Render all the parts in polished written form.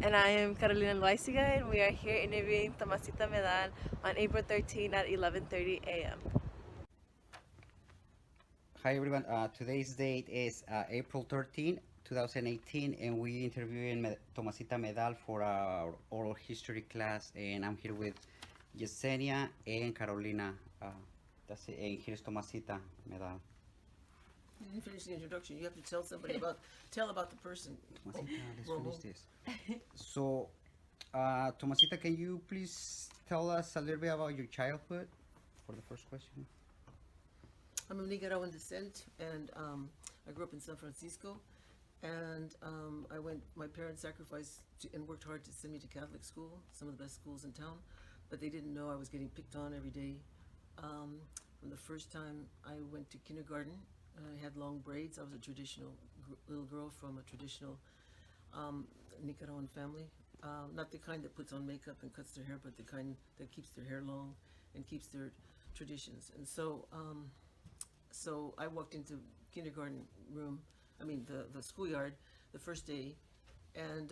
And I am Carolina Loaiziga, and we are here interviewing Tomasita Medal on April 13 at 11:30 a.m. Hi everyone. Today's date is April 13, 2018, and we interviewing Tomasita Medal for our oral history class. And I'm here with Yesenia and Carolina. That's it. And here's Tomasita Medal. You didn't finish the introduction. You have to tell somebody tell about the person. Tomasita, let's Romo. finish this. So, Tomasita, can you please tell us a little bit about your childhood for the first question? I'm of Nicaraguan descent, and I grew up in San Francisco. And my parents sacrificed and worked hard to send me to Catholic school, some of the best schools in town. But they didn't know I was getting picked on every day. From the first time I went to kindergarten, I had long braids. I was a traditional little girl from a traditional Nicaraguan family. Not the kind that puts on makeup and cuts their hair, but the kind that keeps their hair long and keeps their traditions. And so I walked into kindergarten room, the schoolyard, the first day, and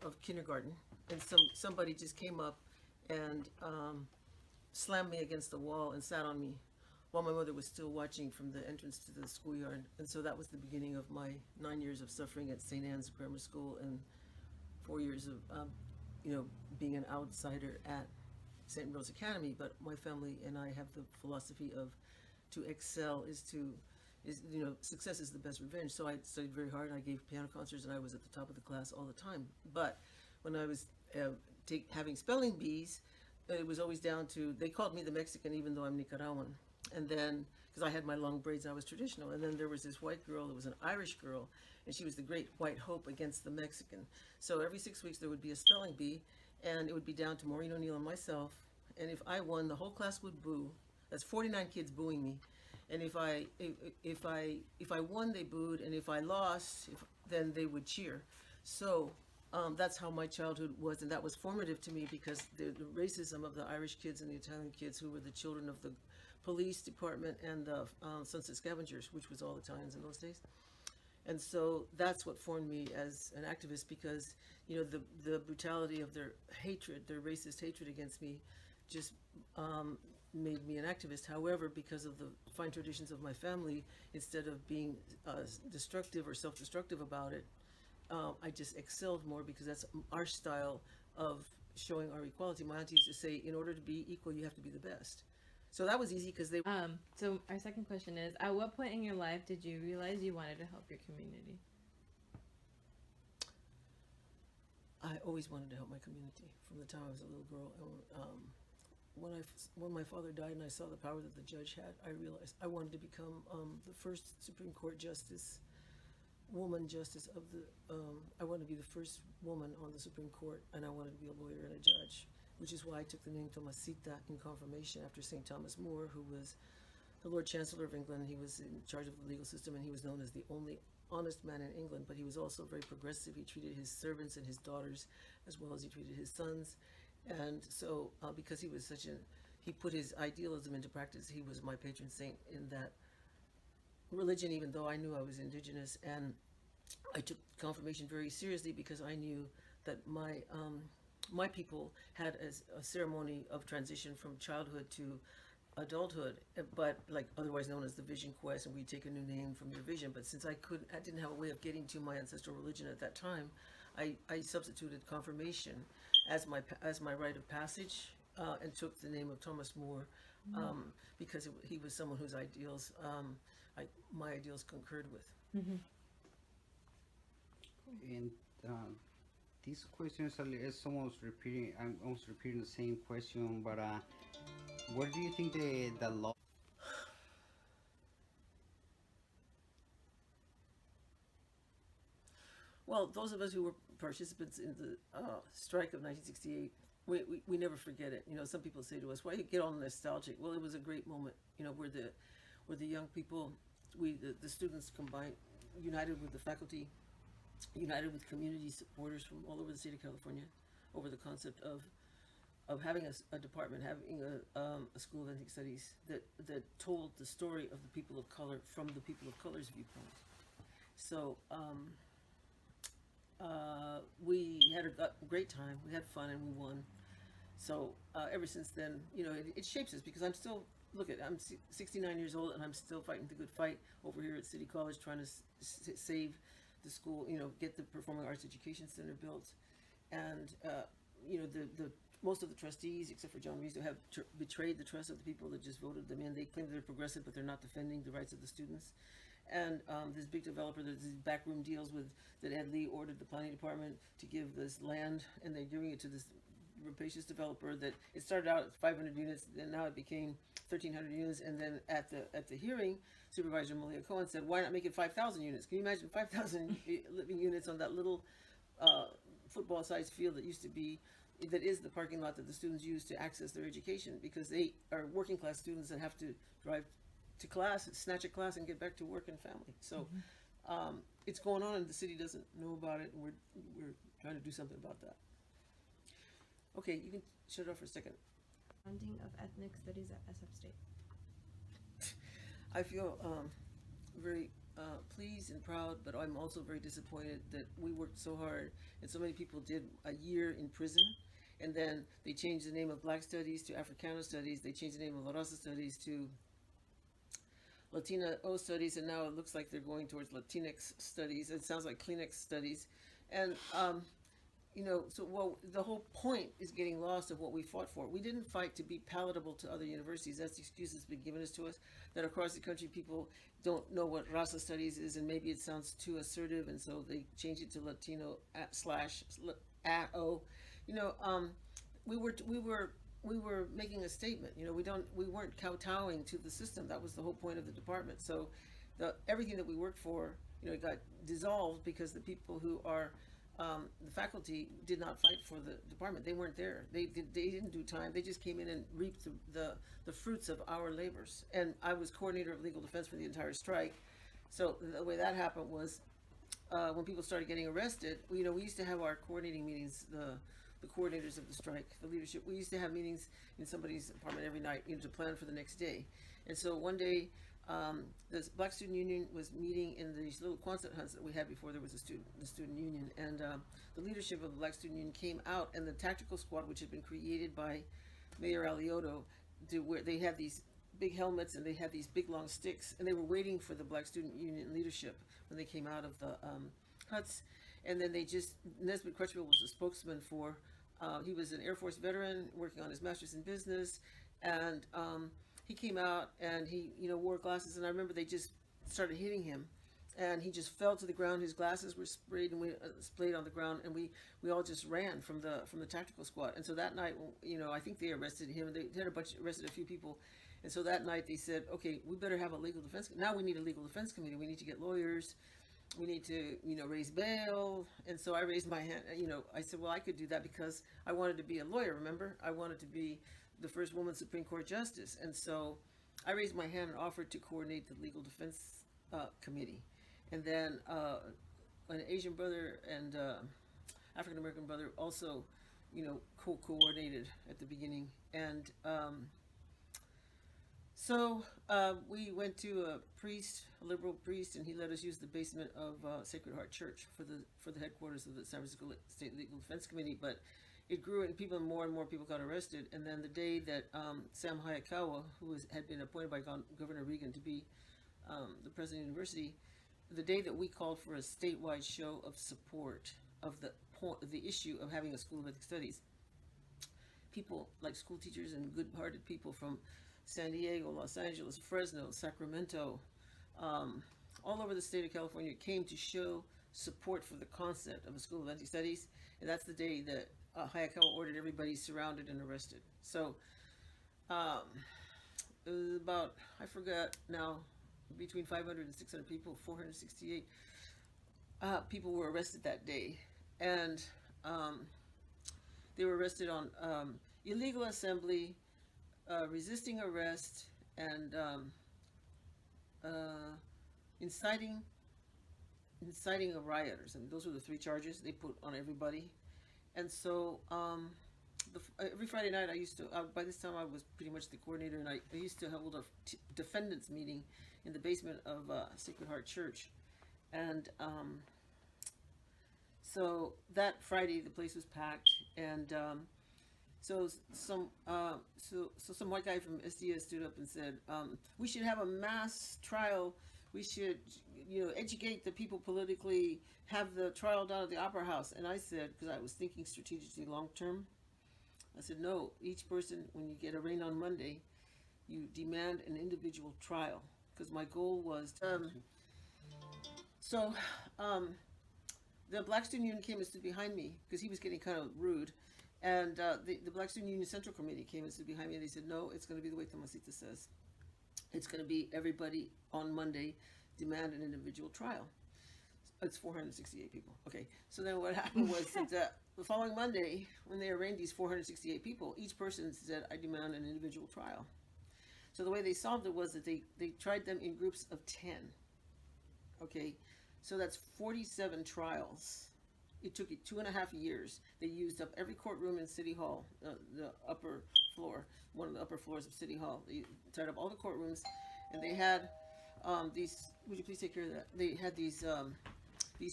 of kindergarten, and somebody just came up and slammed me against the wall and sat on me, while my mother was still watching from the entrance to the schoolyard. And so that was the beginning of my 9 years of suffering at St. Anne's Grammar School, and 4 years of being an outsider at St. Rose Academy. But my family and I have the philosophy of to excel is success is the best revenge. So I studied very hard. I gave piano concerts, and I was at the top of the class all the time. But when I was having spelling bees, it was always down to, they called me the Mexican even though I'm Nicaraguan. And then, because I had my long braids, I was traditional. And then there was this white girl that was an Irish girl, and she was the great white hope against the Mexican. So every 6 weeks there would be a spelling bee, and it would be down to Maureen O'Neill and myself. And if I won, the whole class would boo. That's 49 kids booing me. And if I won, they booed, and if I lost, then they would cheer. So that's how my childhood was, and that was formative to me, because the racism of the Irish kids and the Italian kids, who were the children of the police department and the Sunset Scavengers, which was all Italians in those days. And so that's what formed me as an activist, because the brutality of their hatred, their racist hatred against me, just made me an activist. However, because of the fine traditions of my family, instead of being destructive or self-destructive about it, I just excelled more, because that's our style of showing our equality. My auntie used to say, in order to be equal, you have to be the best. So that was easy, because they... So our second question is, at what point in your life did you realize you wanted to help your community? I always wanted to help my community from the time I was a little girl. And when my father died and I saw the power that the judge had, I realized I wanted to become the first Supreme Court justice, woman justice of the. I wanted to be the first woman on the Supreme Court, and I wanted to be a lawyer and a judge, which is why I took the name Tomasita in confirmation after St. Thomas More, who was the Lord Chancellor of England. He was in charge of the legal system, and he was known as the only honest man in England, but he was also very progressive. He treated his servants and his daughters as well as he treated his sons. And so, because he put his idealism into practice, he was my patron saint in that religion, even though I knew I was indigenous. And I took confirmation very seriously, because I knew that my people had a ceremony of transition from childhood to adulthood, but like otherwise known as the Vision Quest, and we take a new name from your vision. But since I didn't have a way of getting to my ancestral religion at that time, I substituted confirmation as my rite of passage, and took the name of Thomas More, because he was someone whose ideals my ideals concurred with. Mm-hmm. And these questions is almost repeating. I'm almost repeating the same question, but where do you think the law? Well, those of us who were participants in the strike of 1968, we never forget it. Some people say to us, "Why you get all nostalgic?" Well, it was a great moment. Where the young people, the students combined, united with the faculty, united with community supporters from all over the state of California, over the concept of having a department, having a school of ethnic studies that told the story of the people of color from the people of color's viewpoint. So we had a great time. We had fun and we won. So ever since then, it shapes us because I'm still, look at, I'm 69 years old and I'm still fighting the good fight over here at City College, trying to save the school, get the Performing Arts Education Center built. And, the most of the trustees, except for John Rizzo, have betrayed the trust of the people that just voted them in. They claim they're progressive, but they're not defending the rights of the students. And this big developer, there's these backroom deals with that Ed Lee ordered the planning department to give this land, and they're giving it to this rapacious developer that it started out at 500 units, and now it became 1,300 units. And then at the hearing, Supervisor Malia Cohen said, "Why not make it 5,000 units? Can you imagine 5,000 living units on that little football-sized field that used to be, that is the parking lot that the students use to access their education, because they are working class students that have to drive to class, snatch a class, and get back to work and family. So it's going on, and the city doesn't know about it, and we're trying to do something about that. Okay, you can shut it off for a second. Funding of ethnic studies at SF State. I feel very pleased and proud, but I'm also very disappointed that we worked so hard and so many people did a year in prison, and then they changed the name of Black Studies to Africana Studies. They changed the name of La Raza Studies to Latina Studies, and now it looks like they're going towards Latinx Studies. It sounds like Kleenex Studies. And the whole point is getting lost of what we fought for. We didn't fight to be palatable to other universities. That's the excuse that's been given to us, that across the country people don't know what Raza Studies is, and maybe it sounds too assertive, and so they change it to Latino /O. We were making a statement. We weren't kowtowing to the system. That was the whole point of the department. So everything that we worked for, it got dissolved because the people who are the faculty did not fight for the department. They weren't there. They didn't do time. They just came in and reaped the fruits of our labors. And I was coordinator of legal defense for the entire strike. So the way that happened was when people started getting arrested, we used to have our coordinating meetings, the coordinators of the strike, the leadership. We used to have meetings in somebody's apartment every night, to plan for the next day. And so one day, the Black Student Union was meeting in these little Quonset huts that we had before there was the student union, and the leadership of the Black Student Union came out, and the tactical squad, which had been created by Mayor Alioto, where they had these big helmets and they had these big long sticks, and they were waiting for the Black Student Union leadership when they came out of the huts. And then Nesbitt Crutchfield was the spokesman for, he was an Air Force veteran working on his master's in business, and he came out and he, wore glasses, and I remember they just started hitting him, and he just fell to the ground. His glasses were sprayed and splayed on the ground, and we all just ran from the tactical squad. And so that night, I think they arrested him. They had arrested a few people, and so that night they said, okay, we better have a legal defense. Now we need a legal defense committee. We need to get lawyers. We need to, raise bail. And so I raised my hand. I said, well, I could do that because I wanted to be a lawyer. Remember, I wanted to be the first woman Supreme Court justice, and so I raised my hand and offered to coordinate the legal defense committee. And then an Asian brother and African American brother also, coordinated at the beginning. And so we went to a liberal priest, and he let us use the basement of Sacred Heart Church for the headquarters of the San Francisco State Legal Defense Committee. But it grew, and more and more people got arrested. And then the day that Sam Hayakawa, who had been appointed by Governor Reagan to be the president of the university, the day that we called for a statewide show of support of the issue of having a school of ethnic studies, people like school teachers and good-hearted people from San Diego, Los Angeles, Fresno, Sacramento, all over the state of California came to show support for the concept of a school of ethnic studies. And that's the day that Hayakawa ordered everybody surrounded and arrested. So it was about, I forgot now, between 500 and 600 people, 468 people were arrested that day. And they were arrested on illegal assembly, resisting arrest, and inciting a rioters. I mean, those were the three charges they put on everybody. And so every Friday night I used to, by this time I was pretty much the coordinator, and I used to hold a defendants meeting in the basement of Sacred Heart Church. And So that Friday, the place was packed, and so some white guy from SDS stood up and said, we should have a mass trial. We should, educate the people politically, have the trial down at the Opera House. And I said, because I was thinking strategically long term, I said, no, each person, when you get arraigned on Monday, you demand an individual trial. Because my goal was, so the Black Student Union came and stood behind me because he was getting kind of rude. And the Black Student Union Central Committee came and stood behind me, and they said, no, it's going to be the way Tomasita says. It's going to be everybody on Monday demand an individual trial. It's 468 people. Okay, so then what happened was that the following Monday, when they arraigned these 468 people, each person said, I demand an individual trial. So the way they solved it was that they tried them in groups of 10. Okay, so that's 47 trials. It took 2.5 years. They used up every courtroom in City Hall, the upper floor, one of the upper floors of City Hall. They tied up all the courtrooms, and they had these. Would you please take care of that? They had these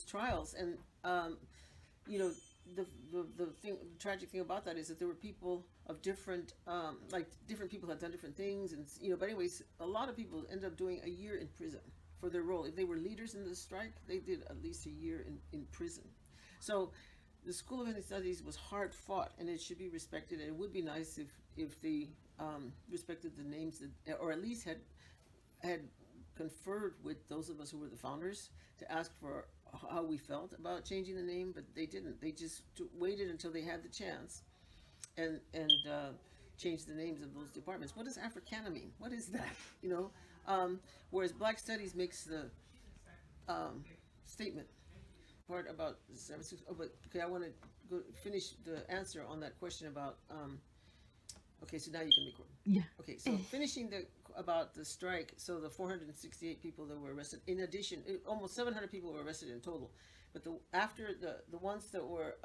trials, and the tragic thing about that is that there were people of different, different people had done different things, and But anyways, a lot of people ended up doing a year in prison for their role. If they were leaders in the strike, they did at least a year in prison. So the School of Ethnic Studies was hard fought, and it should be respected. And it would be nice if they respected the names that, or at least had conferred with those of us who were the founders to ask for how we felt about changing the name, but they didn't. They just waited until they had the chance, and changed the names of those departments. What does Africana mean? What is that? Whereas Black Studies makes the statement part about San Francisco. Oh, but okay, I want to go finish the answer on that question about. Okay, so now you can record. Yeah. Okay, so finishing about the strike. So the 468 people that were arrested. In addition, almost 700 people were arrested in total. But after the ones that were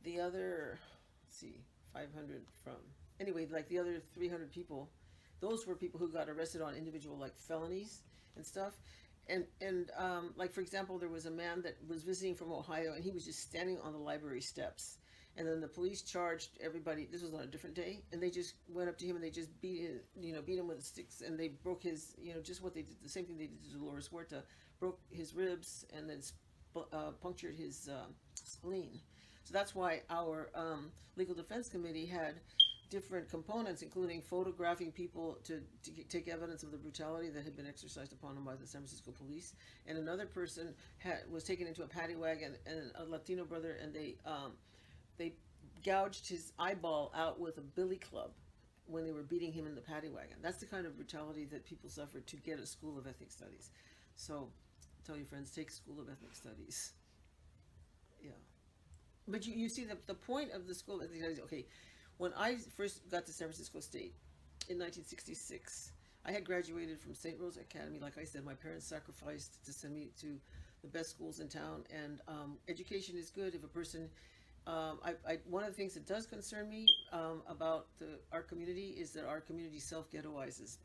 the other, let's see, 500 from anyway, like the other 300 people, those were people who got arrested on individual like felonies and stuff. And like, for example, there was a man that was visiting from Ohio, and he was just standing on the library steps. And then the police charged everybody. This was on a different day, and they just went up to him and they just beat him with sticks, and they broke his, just what they did, the same thing they did to Dolores Huerta, broke his ribs and then punctured his spleen. So that's why our legal defense committee had different components, including photographing people to take evidence of the brutality that had been exercised upon him by the San Francisco police. And another person was taken into a paddy wagon, and a Latino brother, and they gouged his eyeball out with a billy club when they were beating him in the paddy wagon. That's the kind of brutality that people suffered to get a School of Ethnic Studies. So tell your friends, take School of Ethnic Studies. Yeah. But you see the point of the School of Ethnic Studies, okay, when I first got to San Francisco State in 1966, I had graduated from St. Rose Academy. Like I said, my parents sacrificed to send me to the best schools in town, and education is good if a person. One of the things that does concern me about our community is that our community self-ghettoizes.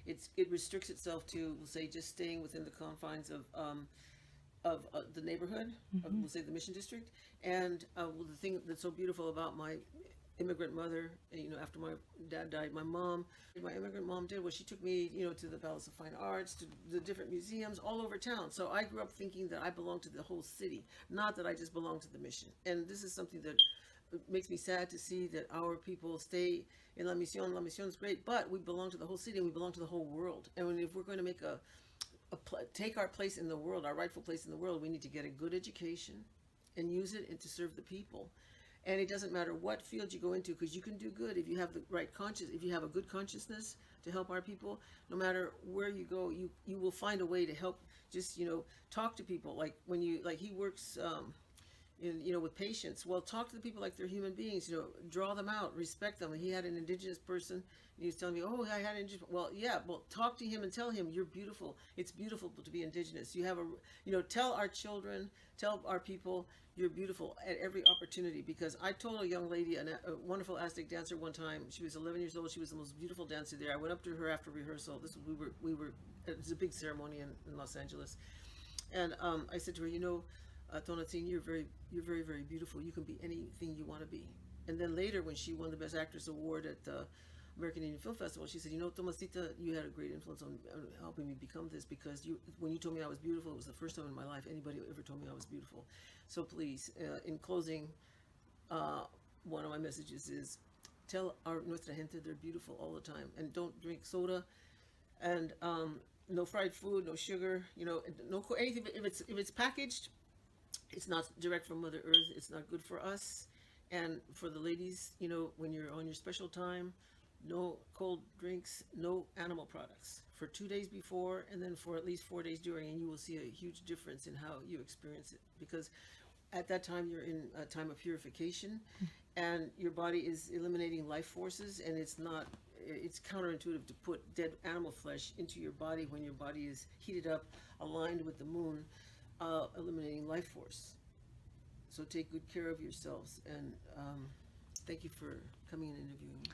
It restricts itself to, we'll say, just staying within the confines of the neighborhood, of, we'll say, the Mission District. And the thing that's so beautiful about my immigrant mother, after my dad died, my immigrant mom did was she took me, to the Palace of Fine Arts, to the different museums all over town. So I grew up thinking that I belonged to the whole city, not that I just belonged to the Mission. And this is something that makes me sad to see that our people stay in La Mission. La Mission is great, but we belong to the whole city, and we belong to the whole world. And if we're going to make take our place in the world, our rightful place in the world, we need to get a good education and use it to serve the people. And it doesn't matter what field you go into, because you can do good if you have the right if you have a good consciousness to help our people. No matter where you go, you will find a way to help. Just talk to people. Like when he works with patients. Well, talk to the people like they're human beings. Draw them out, respect them. He had an indigenous person. And he was telling me, "Oh, I had an indigenous." Well, yeah. Well, talk to him and tell him you're beautiful. It's beautiful to be indigenous. You have tell our children, tell our people you're beautiful at every opportunity. Because I told a young lady, a wonderful Aztec dancer, one time. She was 11 years old. She was the most beautiful dancer there. I went up to her after rehearsal. We were. It was a big ceremony in Los Angeles, and I said to her, Tonatine, you're very, very beautiful. You can be anything you want to be. And then later, when she won the Best Actress award at the American Indian Film Festival, she said, you know, Tomasita, you had a great influence on helping me become this, because when you told me I was beautiful, it was the first time in my life anybody ever told me I was beautiful. So please, in closing, one of my messages is, tell our nuestra gente they're beautiful all the time, and don't drink soda, and no fried food, no sugar, you know, no anything. If it's packaged, it's not direct from Mother Earth. It's not good for us. And for the ladies, you know, when you're on your special time, no cold drinks, no animal products for 2 days before, and then for at least 4 days during, and you will see a huge difference in how you experience it, because at that time you're in a time of purification, and your body is eliminating life forces, and it's counterintuitive to put dead animal flesh into your body when your body is heated up, aligned with the moon, eliminating life force. So take good care of yourselves, and thank you for coming and interviewing me.